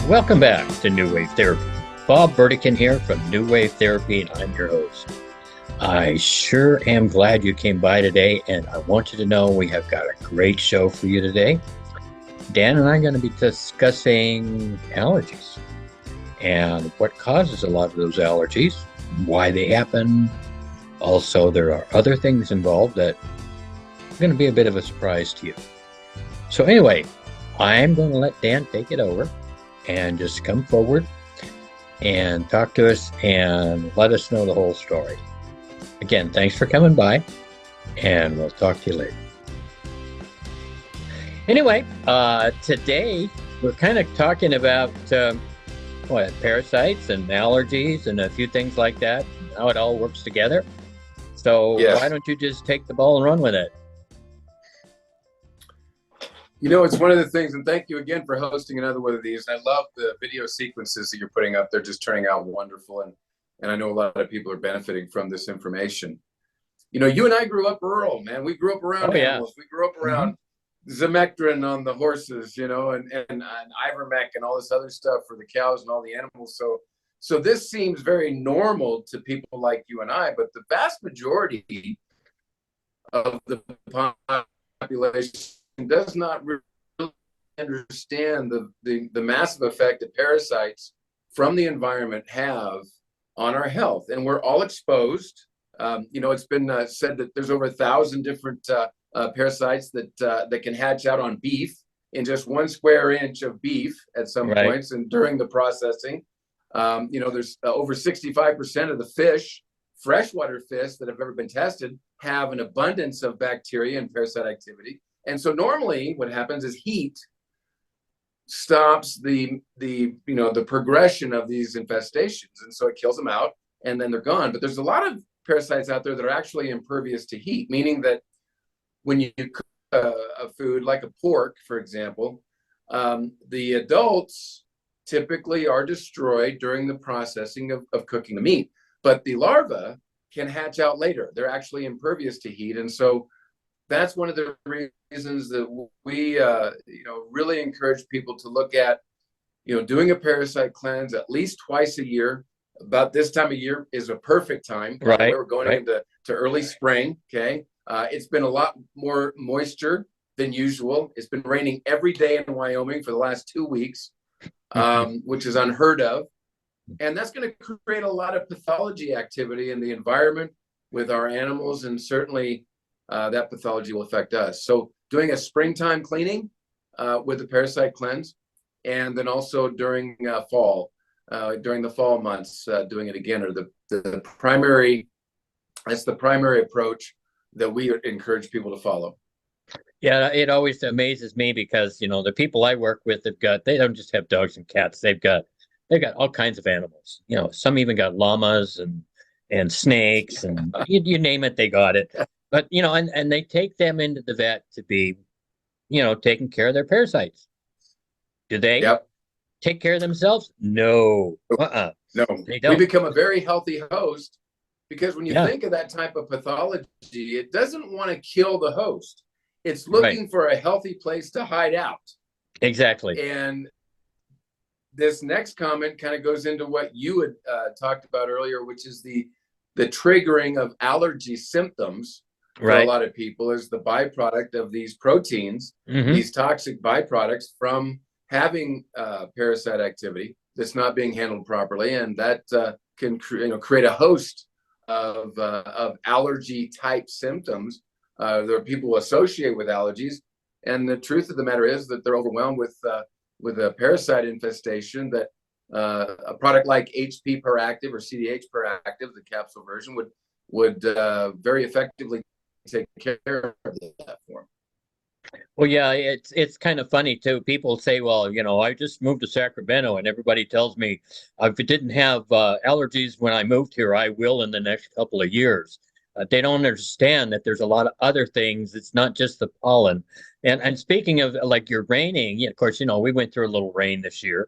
Welcome back to New Wave Therapy. Bob Burdikin here from New Wave Therapy, and I'm your host. I sure am glad you came by today, and I want you to know we have got a great show for you today. Dan and I are going to be discussing allergies and what causes a lot of those allergies, why they happen. Also, there are other things involved that are going to be a bit of a surprise to you. So anyway, I'm going to let Dan take it over and just come forward and talk to us and let us know the whole story. Again, thanks for coming by, and we'll talk to you later. Anyway, today we're kind of talking about parasites and allergies and a few things like that, how it all works together. So Yes. Why don't you just take the ball and run with it? You know, it's one of the things, and thank you again for hosting another one of these. I love the video sequences that you're putting up. They're just turning out wonderful, and I know a lot of people are benefiting from this information. You know, you and I grew up rural, man. We grew up around animals. We grew up around Zemectrin on the horses, you know, and Ivermectin and all this other stuff for the cows and all the animals. So this seems very normal to people like you and I, but the vast majority of the population does not really understand the massive effect that parasites from the environment have on our health. And we're all exposed. You know, it's been said that there's over 1,000 different parasites that can hatch out on beef in just 1 square inch of beef at some points. And during the processing, you know, there's over 65% of the fish, freshwater fish that have ever been tested, have an abundance of bacteria and parasite activity. And so normally what happens is heat stops the progression of these infestations. And so it kills them out and then they're gone. But there's a lot of parasites out there that are actually impervious to heat, meaning that when you cook a food like a pork, for example, the adults typically are destroyed during the processing of cooking the meat. But the larvae can hatch out later. They're actually impervious to heat. And so that's one of the reasons that we, really encourage people to look at, doing a parasite cleanse at least twice a year. About this time of year is a perfect time. Right. We're going into early spring. Okay. It's been a lot more moisture than usual. It's been raining every day in Wyoming for the last 2 weeks, which is unheard of. And that's going to create a lot of pathology activity in the environment with our animals, and certainly that pathology will affect us. So doing a springtime cleaning with the parasite cleanse, and then also during fall, during the fall months, doing it again, are the primary approach that we encourage people to follow. Yeah, it always amazes me because, the people I work with they don't just have dogs and cats. They've got all kinds of animals. Some even got llamas and snakes and you name it, they got it. But, and they take them into the vet to be, taking care of their parasites. Do they take care of themselves? No. No, they don't. We become a very healthy host because when you think of that type of pathology, it doesn't want to kill the host. It's looking for a healthy place to hide out. Exactly. And this next comment kind of goes into what you had talked about earlier, which is the triggering of allergy symptoms for a lot of people is the byproduct of these proteins, these toxic byproducts from having parasite activity that's not being handled properly, and that can create a host of allergy type symptoms. There are people who associate with allergies, and the truth of the matter is that they're overwhelmed with a parasite infestation that a product like HP Peractive or CDH Peractive, the capsule version, would very effectively take care of that for them. Well, yeah, it's kind of funny too. People say, well, I just moved to Sacramento, and everybody tells me if it didn't have allergies when I moved here, I will in the next couple of years. They don't understand that there's a lot of other things. It's not just the pollen. And speaking of like your raining, yeah, of course, we went through a little rain this year.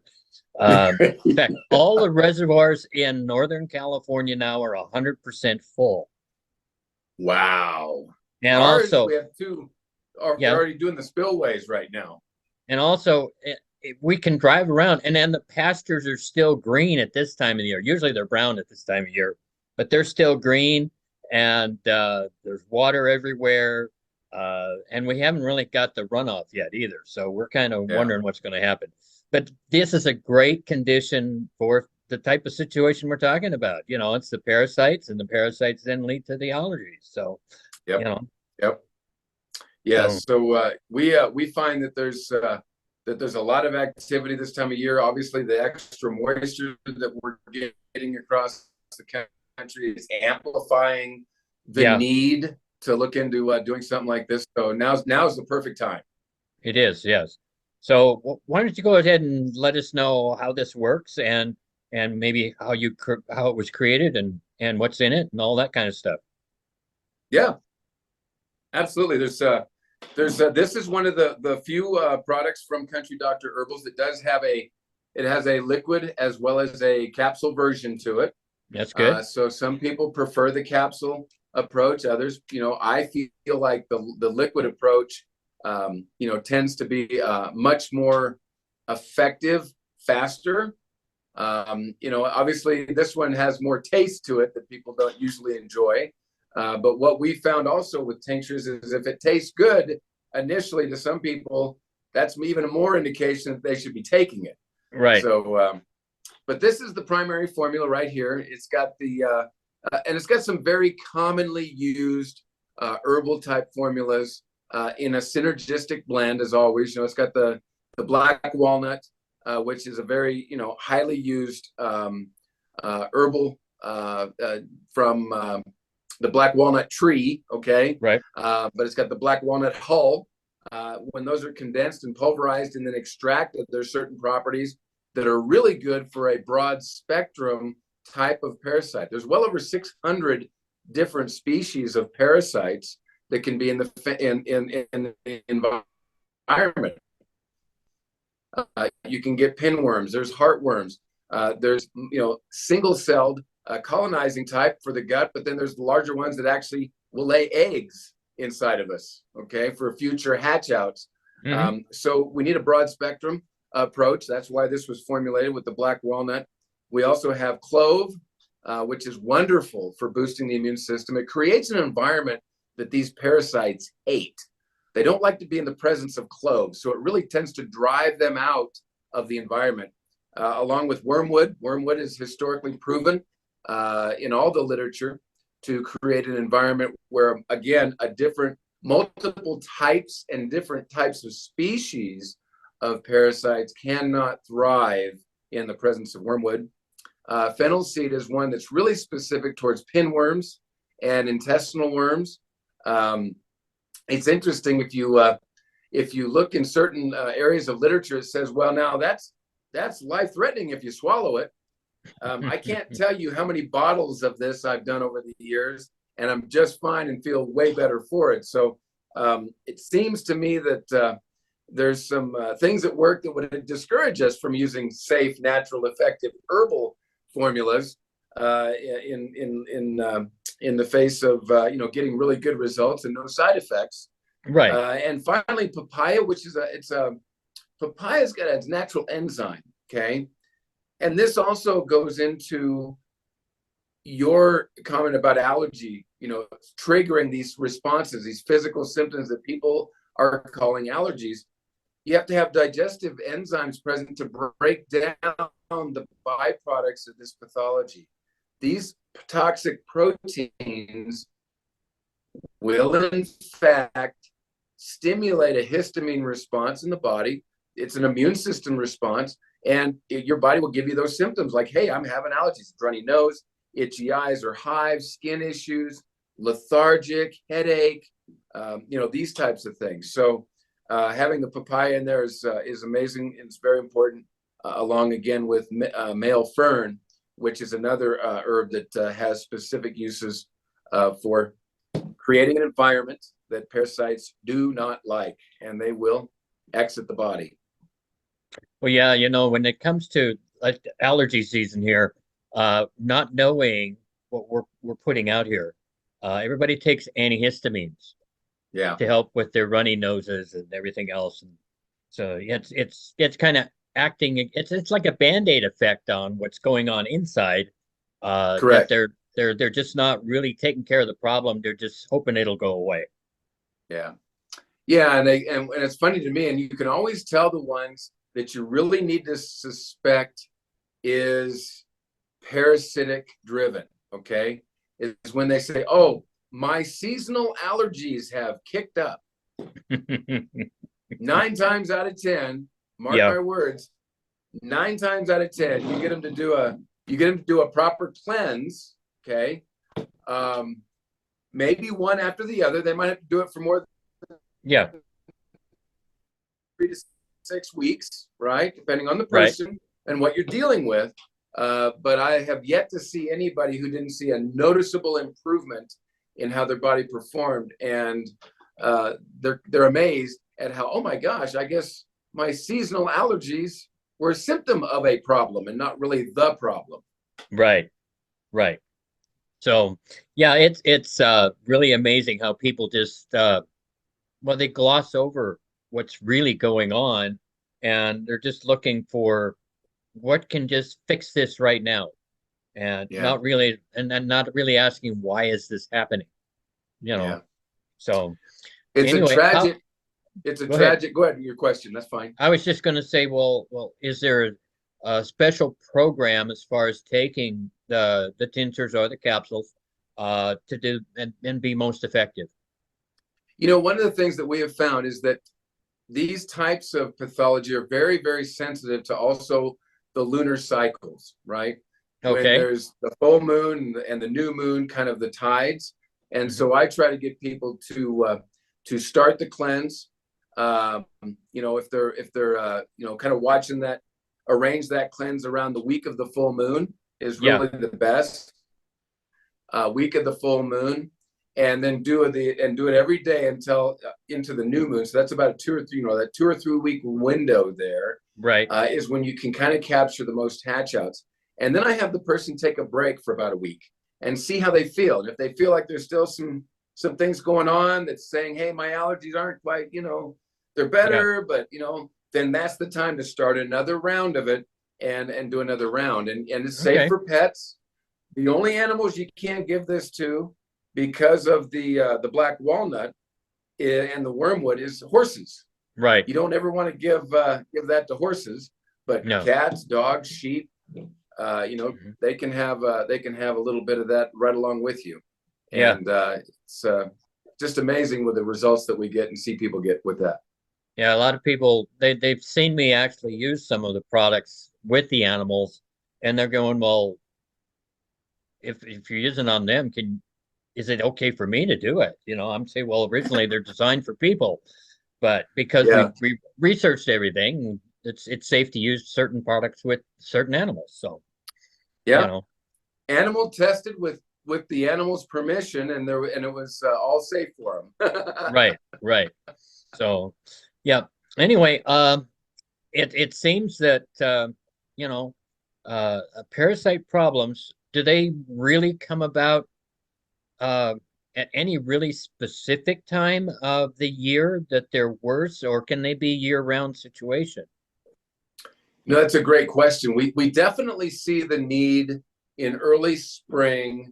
In fact, all the reservoirs in Northern California now are 100% full. Wow. And Ours, also, we have two, are they're yeah, already doing the spillways right now. and also we can drive around, and then the pastures are still green at this time of the year. Usually they're brown at this time of year, but they're still green, and there's water everywhere. And we haven't really got the runoff yet either. So we're kind of Yeah. wondering what's going to happen. But this is a great condition for the type of situation we're talking about. It's the parasites, and the parasites then lead to the allergies. So, you Yep. know, Yep. Yeah. so So we find that there's a lot of activity this time of year. Obviously, the extra moisture that we're getting across the country is amplifying the yeah, need to look into doing something like this. So now's the perfect time. it is, yes. So why don't you go ahead and let us know how this works, and maybe how it was created, and what's in it and all that kind of stuff. Yeah, absolutely. This is one of the few products from Country Doctor Herbals that does have it has a liquid as well as a capsule version to it. That's good. So some people prefer the capsule approach. Others, I feel like the liquid approach, tends to be much more effective, faster. Obviously this one has more taste to it that people don't usually enjoy. But what we found also with tinctures is if it tastes good initially to some people, that's even more indication that they should be taking it. Right. So, but this is the primary formula right here. It's got and it's got some very commonly used herbal type formulas in a synergistic blend, as always. It's got the black walnut, which is a very highly used herbal from the black walnut tree. Okay, Right. but it's got the black walnut hull. When those are condensed and pulverized and then extracted, there's certain properties that are really good for a broad spectrum type of parasite. There's well over 600 different species of parasites that can be in the environment. You can get pinworms. There's heartworms. There's single-celled colonizing type for the gut, but then there's the larger ones that actually will lay eggs inside of us. Okay, for future hatch outs. Hmm. So we need a broad spectrum approach. That's why this was formulated with the black walnut. We also have clove, which is wonderful for boosting the immune system. It creates an environment that these parasites hate. They don't like to be in the presence of cloves, so it really tends to drive them out of the environment. Along with wormwood. Wormwood is historically proven in all the literature to create an environment where, again, multiple types and different types of species of parasites cannot thrive in the presence of wormwood. Fennel seed is one that's really specific towards pinworms and intestinal worms. It's interesting if you look in certain areas of literature, it says, well, now that's life-threatening if you swallow it. I can't tell you how many bottles of this I've done over the years, and I'm just fine and feel way better for it. So it seems to me that there's some things at work that would discourage us from using safe, natural, effective herbal formulas in the face of getting really good results and no side effects. Right. And finally, papaya, which is papaya's got a natural enzyme. Okay, and this also goes into your comment about allergy, triggering these responses, these physical symptoms that people are calling allergies. You have to have digestive enzymes present to break down the byproducts of this pathology. These toxic proteins will, in fact, stimulate a histamine response in the body. It's an immune system response, and your body will give you those symptoms like, hey, I'm having allergies, runny nose, itchy eyes or hives, skin issues, lethargic, headache, these types of things. So Having the papaya in there is amazing. It's very important, along again with male fern, which is another herb that has specific uses for creating an environment that parasites do not like, and they will exit the body. Well, yeah, when it comes to like allergy season here, not knowing what we're putting out here, everybody takes antihistamines Yeah, to help with their runny noses and everything else. And so yeah, it's kind of acting. It's like a Band-Aid effect on what's going on inside. That correct. they're just not really taking care of the problem. They're just hoping it'll go away. Yeah. Yeah, and it's funny to me, and you can always tell the ones that you really need to suspect is parasitic driven. Okay, is when they say, "Oh, my seasonal allergies have kicked up." 9 times out of 10, mark Yeah, my words, 9 times out of 10, you get them to do a proper cleanse. Okay, um, maybe one after the other. They might have to do it for more yeah, 3 to 6 weeks, right? Depending on the right. person and what you're dealing with. But I have yet to see anybody who didn't see a noticeable improvement in how their body performed, and they're amazed at how, oh my gosh, I guess my seasonal allergies were a symptom of a problem and not really the problem. Right, right. So yeah, it's really amazing how people just well, they gloss over what's really going on, and they're just looking for what can just fix this right now, and Yeah, not really asking why is this happening, you know. yeah. So It's a anyway, how tragic. It's a go ahead. tragic. Go ahead. Your question. That's fine. I was just going to say, well, is there a special program as far as taking the tinctures or the capsules to do and be most effective? One of the things that we have found is that these types of pathology are very, very sensitive to also the lunar cycles, right? When Okay. there's the full moon and the new moon, kind of the tides. And Mhm. so I try to get people to start the cleanse. If they're kind of watching that, arrange that cleanse around the week of the full moon is Yeah, really the best week of the full moon, and then do it every day until into the new moon. So that's about 2 or 3, that 2 or 3 week window there right. is when you can kind of capture the most hatchouts. And then I have the person take a break for about a week and see how they feel. And if they feel like there's still some things going on that's saying, hey, my allergies aren't quite, they're Yeah. better, but then that's the time to start another round of it and do another round. And it's safe Okay. for pets. The only animals you can't give this to because of the black walnut and the wormwood is horses. Right. You don't ever want to give that to horses, but No. cats, dogs, sheep, Mhm. they can have a little bit of that right along with you, Yeah. and it's just amazing with the results that we get and see people get with that. Yeah. A lot of people they've seen me actually use some of the products with the animals, and they're going, well, if you're using on them, is it okay for me to do it? I'm saying, well, originally they're designed for people, but because Yeah, we researched everything, it's safe to use certain products with certain animals. So, you yeah. know, Animal tested with the animal's permission, and it was all safe for them. right, right. So, yeah. Anyway, it seems that you know, parasite problems, do they really come about uh, at any really specific time of the year that they're worse, or can they be year-round situation? No, that's a great question. We definitely see the need in early spring,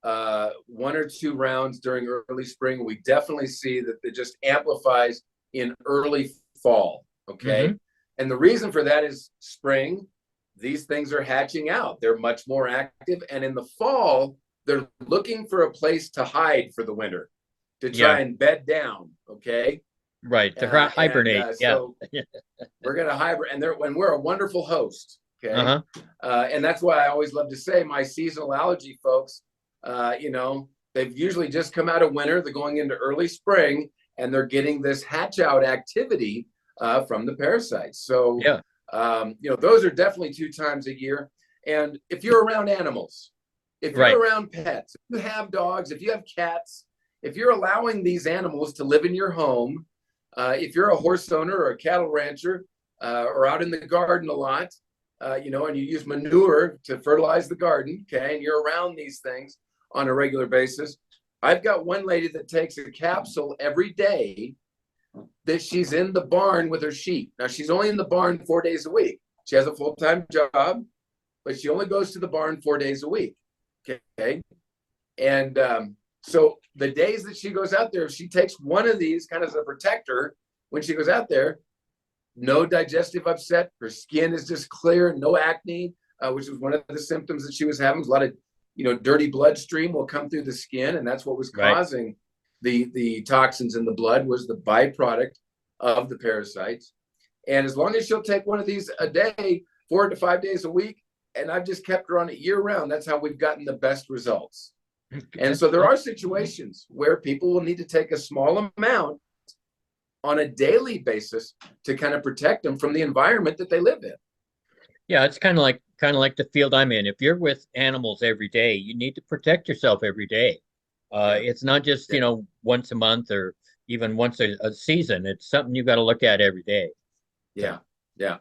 1 or 2 rounds during early spring. We definitely see that it just amplifies in early fall. Okay. Hmm. And the reason for that is spring, these things are hatching out. They're much more active. And in the fall, they're looking for a place to hide for the winter, to Yeah, try and bed down. Okay. right. To And hibernate. Yeah. so we're going to hybrid, and we're a wonderful host. Okay. Uh-huh. And that's why I always love to say my seasonal allergy folks, they've usually just come out of winter, they're going into early spring, and they're getting this hatch out activity from the parasites. So, Yeah. those are definitely 2 times a year. And if you're around animals, if Right. you're around pets, if you have dogs, if you have cats, if you're allowing these animals to live in your home, if you're a horse owner or a cattle rancher, or out in the garden a lot, and you use manure to fertilize the garden, okay, and you're around these things on a regular basis. I've got one lady that takes a capsule every day that she's in the barn with her sheep. Now, she's only in the barn 4 days a week. She has a full-time job, but she only goes to the barn 4 days a week, okay? And so the days that she goes out there, if she takes one of these kind of as a protector, when she goes out there, no digestive upset, her skin is just clear, no acne, which was one of the symptoms that she was having. A lot of, dirty bloodstream will come through the skin, and that's what was Right. causing the toxins in the blood, was the byproduct of the parasites. And as long as she'll take one of these a day, 4 to 5 days a week, and I've just kept her on it year round, that's how we've gotten the best results. And so there are situations where people will need to take a small amount on a daily basis to kind of protect them from the environment that they live in. Yeah, it's kind of like the field I'm in. If you're with animals every day, you need to protect yourself every day. Yeah. It's not just, Yeah. once a month or even once a season. It's something you got to look at every day. Yeah. Yeah.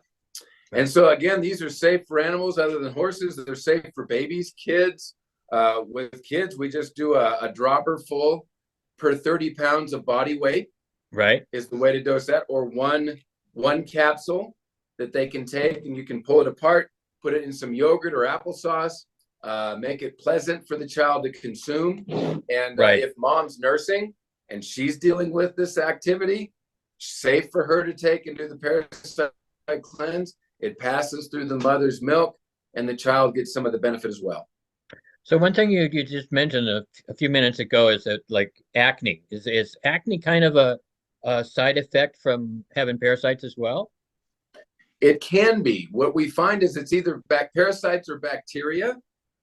And so again, these are safe for animals other than horses. They're safe for babies, kids. With kids, we just do a dropper full per 30 pounds of body weight. Right. Is the way to dose that, or one capsule that they can take, and you can pull it apart, put it in some yogurt or applesauce, make it pleasant for the child to consume. And Right. if mom's nursing and she's dealing with this activity, safe for her to take and do the parasite cleanse. It passes through the mother's milk, and the child gets some of the benefit as well. So one thing you just mentioned a few minutes ago is that like acne. Is acne kind of a side effect from having parasites as well? It can be. What we find is it's either parasites or bacteria.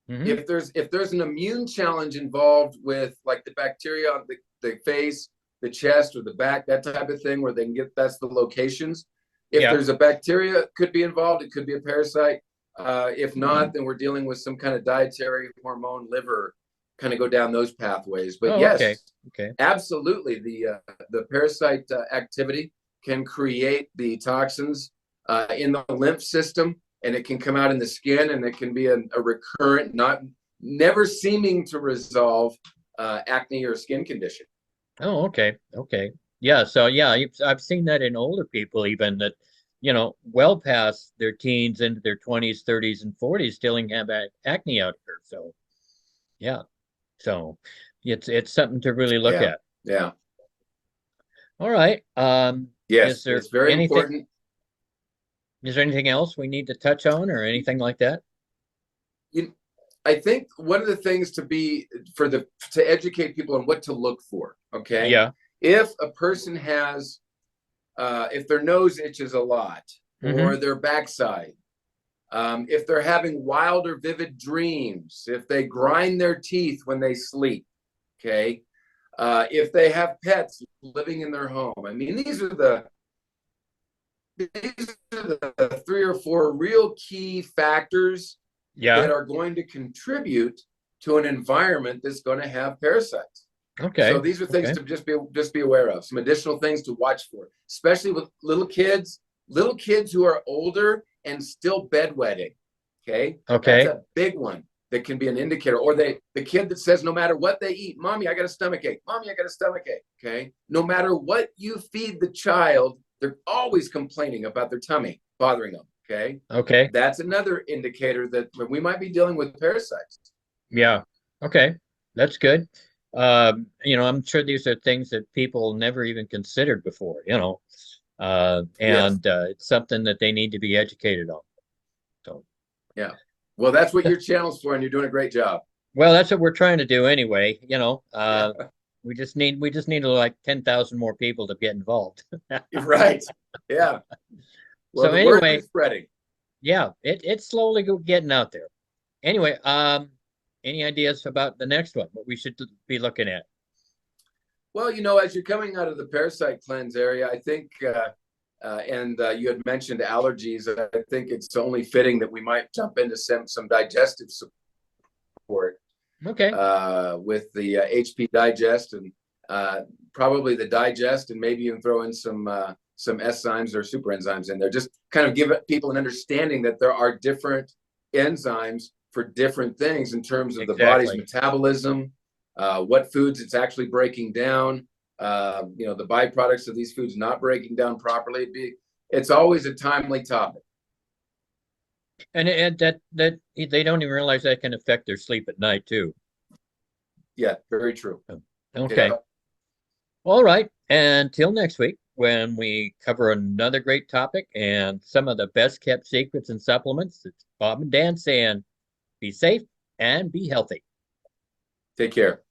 Hmm. If there's an immune challenge involved with like the bacteria on the face, the chest, or the back, that type of thing, where they can get, that's the locations. If Yeah. there's a bacteria could be involved, it could be a parasite. If not, then we're dealing with some kind of dietary, hormone, liver, kind of go down those pathways. But Oh, okay. yes, Okay. absolutely, the parasite activity can create the toxins in the lymph system, and it can come out in the skin, and it can be a recurrent, never seeming to resolve acne or skin condition. Oh, okay. Okay. Yeah. So yeah, I've seen that in older people even that, well past their teens into their 20s, 30s, and 40s still have acne out here. So yeah. So it's something to really look Yeah, at. yeah, All right. Is yes, there it's very anything important. is there anything else we need to touch on or anything like that? You, I think one of the things to educate people on what to look for. Okay, Yeah. if a person has, if their nose itches a lot, Mm-hmm. or their backside, if they're having wild or vivid dreams, if they grind their teeth when they sleep, okay, if they have pets living in their home. I mean, these are the 3 or 4 real key factors that Yeah. are going to contribute to an environment that's going to have parasites. So Okay. these are things Okay. to just be aware of. Some additional things to watch for, especially with little kids who are older and still bedwetting. Okay, that's Okay. a big one that can be an indicator. Or the kid that says no matter what they eat, mommy, I got a stomach ache. Mommy, I got a stomach ache. Okay, no matter what you feed the child, they're always complaining about their tummy bothering them. Okay, Okay. that's another indicator that we might be dealing with parasites. Yeah. Okay. That's good. I'm sure these are things that people never even considered before. Yes. And it's something that they need to be educated on. So, Yeah. Well, that's what your channel's for, and you're doing a great job. well, that's what we're trying to do anyway. Yeah. We just need like 10,000 more people to get involved. Right. Yeah. Well, So the word anyway, is spreading. yeah, it's slowly getting out there. Anyway, any ideas about the next one? What we should be looking at? Well, as you're coming out of the parasite cleanse area, I think, and you had mentioned allergies. I think it's only fitting that we might jump into some digestive support Okay. with the HP Digest, and probably the Digest, and maybe even throw in some enzymes or super enzymes in there. Just kind of give people an understanding that there are different enzymes for different things in terms of the body's Exactly. metabolism, what foods it's actually breaking down, the byproducts of these foods not breaking down properly. It's always a timely topic. And that they don't even realize that can affect their sleep at night too. Yeah, very true. Okay. Yeah. All right. Until next week, when we cover another great topic and some of the best kept secrets and supplements, it's Bob and Dan saying be safe and be healthy. Take care.